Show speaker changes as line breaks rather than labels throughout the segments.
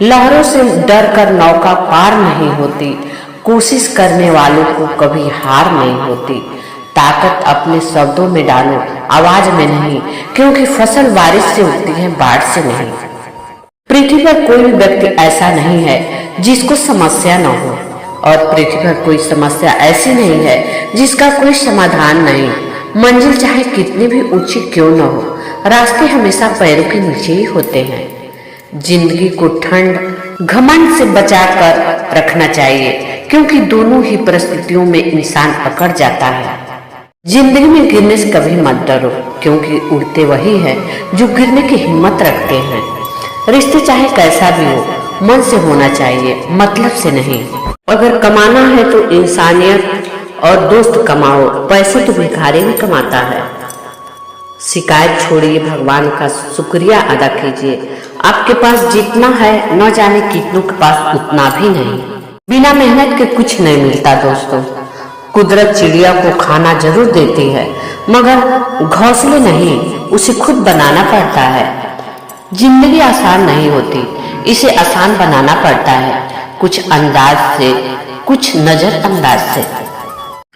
लहरों से डर कर नौका पार नहीं होती, कोशिश करने वालों को कभी हार नहीं होती। ताकत अपने शब्दों में डालो, आवाज में नहीं, क्योंकि फसल बारिश से उगती है, बाढ़ से नहीं। पृथ्वी पर कोई भी व्यक्ति ऐसा नहीं है जिसको समस्या न हो, और पृथ्वी पर कोई समस्या ऐसी नहीं है जिसका कोई समाधान नहीं। मंजिल चाहे कितनी भी ऊंची क्यों न हो, रास्ते हमेशा पैरों के नीचे ही होते हैं। जिंदगी को ठंड घमंड से बचाकर रखना चाहिए, क्योंकि दोनों ही परिस्थितियों में इंसान अकड़ जाता है। जिंदगी में गिरने से कभी मत डरो, क्योंकि उड़ते वही है जो गिरने की हिम्मत रखते हैं। रिश्ते चाहे कैसा भी हो, मन से होना चाहिए, मतलब से नहीं। अगर कमाना है तो इंसानियत और दोस्त कमाओ, पैसे तो भिखारी भी कमाता है। शिकायत छोड़िए, भगवान का शुक्रिया अदा कीजिए। आपके पास जितना है न जाने कितनों के पास उतना भी नहीं। बिना मेहनत के कुछ नहीं मिलता दोस्तों। कुदरत चिड़िया को खाना जरूर देती है, मगर घोंसले नहीं, उसे खुद बनाना पड़ता है। जिंदगी आसान नहीं होती, इसे आसान बनाना पड़ता है, कुछ अंदाज से, कुछ नजरअंदाज से।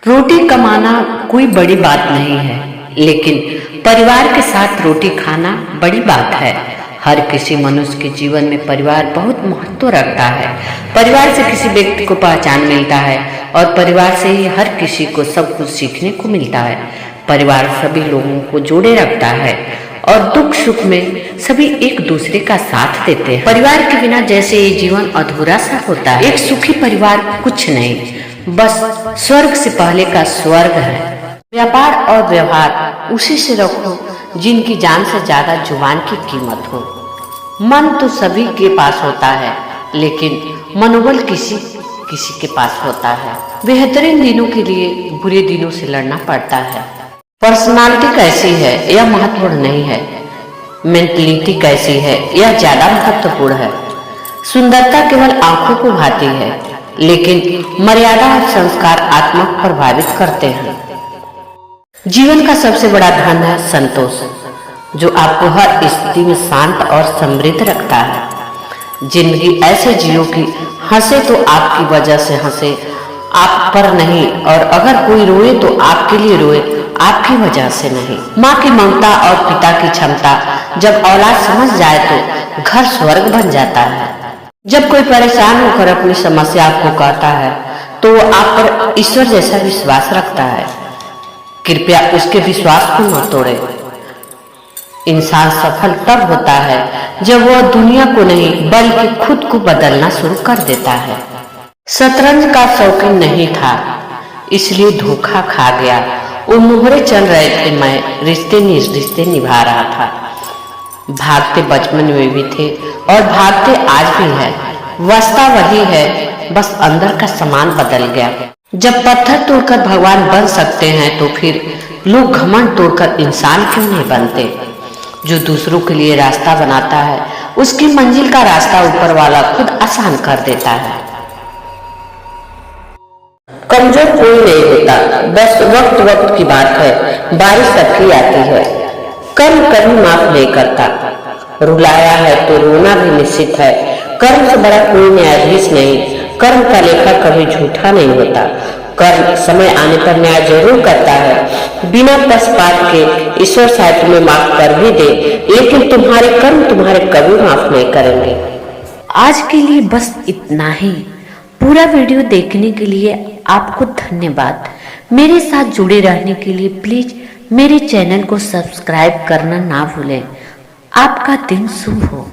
रोटी कमाना कोई बड़ी बात नहीं है, लेकिन परिवार के साथ रोटी खाना बड़ी बात है। हर किसी मनुष्य के जीवन में परिवार बहुत महत्व रखता है। परिवार से किसी व्यक्ति को पहचान मिलता है, और परिवार से ही हर किसी को सब कुछ सीखने को मिलता है। परिवार सभी लोगों को जोड़े रखता है, और दुख सुख में सभी एक दूसरे का साथ देते हैं। परिवार के बिना जैसे ये जीवन अधूरा सा होता है। एक सुखी परिवार कुछ नहीं, बस स्वर्ग से पहले का स्वर्ग है। व्यापार और व्यवहार उसी से रखो जिनकी जान से ज्यादा जुबान की कीमत हो। मन तो सभी के पास होता है, लेकिन मनोबल किसी किसी के पास होता है। बेहतरीन दिनों के लिए बुरे दिनों से लड़ना पड़ता है। पर्सनालिटी कैसी है यह महत्वपूर्ण नहीं है, मेंटलिटी कैसी है यह ज्यादा महत्वपूर्ण है। सुंदरता केवल आंखों को भाती है, लेकिन मर्यादा और संस्कार आत्मा को प्रभावित करते हैं। जीवन का सबसे बड़ा धन है संतोष, जो आपको हर स्थिति में शांत और समृद्ध रखता है। जिंदगी ऐसे जियो कि हंसे तो आपकी वजह से हंसे, आप पर नहीं, और अगर कोई रोए तो आपके लिए रोए, आपकी वजह से नहीं। माँ की ममता और पिता की क्षमता जब औलाद समझ जाए तो घर स्वर्ग बन जाता है। जब कोई परेशान होकर अपनी समस्या आपको कहता है, तो वो आप पर ईश्वर जैसा विश्वास रखता है। कृपया उसके विश्वास को न तोड़े। इंसान सफल तब होता है जब वह दुनिया को नहीं बल्कि खुद को बदलना शुरू कर देता है। शतरंज का शौकीन नहीं था, इसलिए धोखा खा गया। वो मोहरे चल रहे थे, मैं रिश्ते निभा रहा था। भागते बचपन में भी थे और भागते आज भी है। वास्तव वही है, बस अंदर का सामान बदल गया। जब पत्थर तोड़कर भगवान बन सकते हैं, तो फिर लोग घमंड तोड़कर इंसान क्यों नहीं बनते। जो दूसरों के लिए रास्ता बनाता है, उसकी मंजिल का रास्ता ऊपर वाला खुद आसान कर देता है। कमजोर कोई नहीं होता, बस वक्त वक्त की बात है। बारिश सबकी आती है, कर्म कभी माफ नहीं करता। रुलाया है तो रोना भी निश्चित है। कर्म से बड़ा कोई न्यायाधीश नहीं। कर्म का लेखा कभी झूठा नहीं होता। कर्म समय आने पर न्याय जरूर करता है। बिना पक्षपात के ईश्वर शायद तुम्हें माफ कर भी दे, लेकिन तुम्हारे कर्म तुम्हारे कभी माफ नहीं करेंगे।
आज के लिए बस इतना ही। पूरा वीडियो देखने के लिए आपको धन्यवाद। मेरे साथ जुड़े रहने के लिए प्लीज मेरे चैनल को सब्सक्राइब करना ना भूलें। आपका दिन शुभ हो।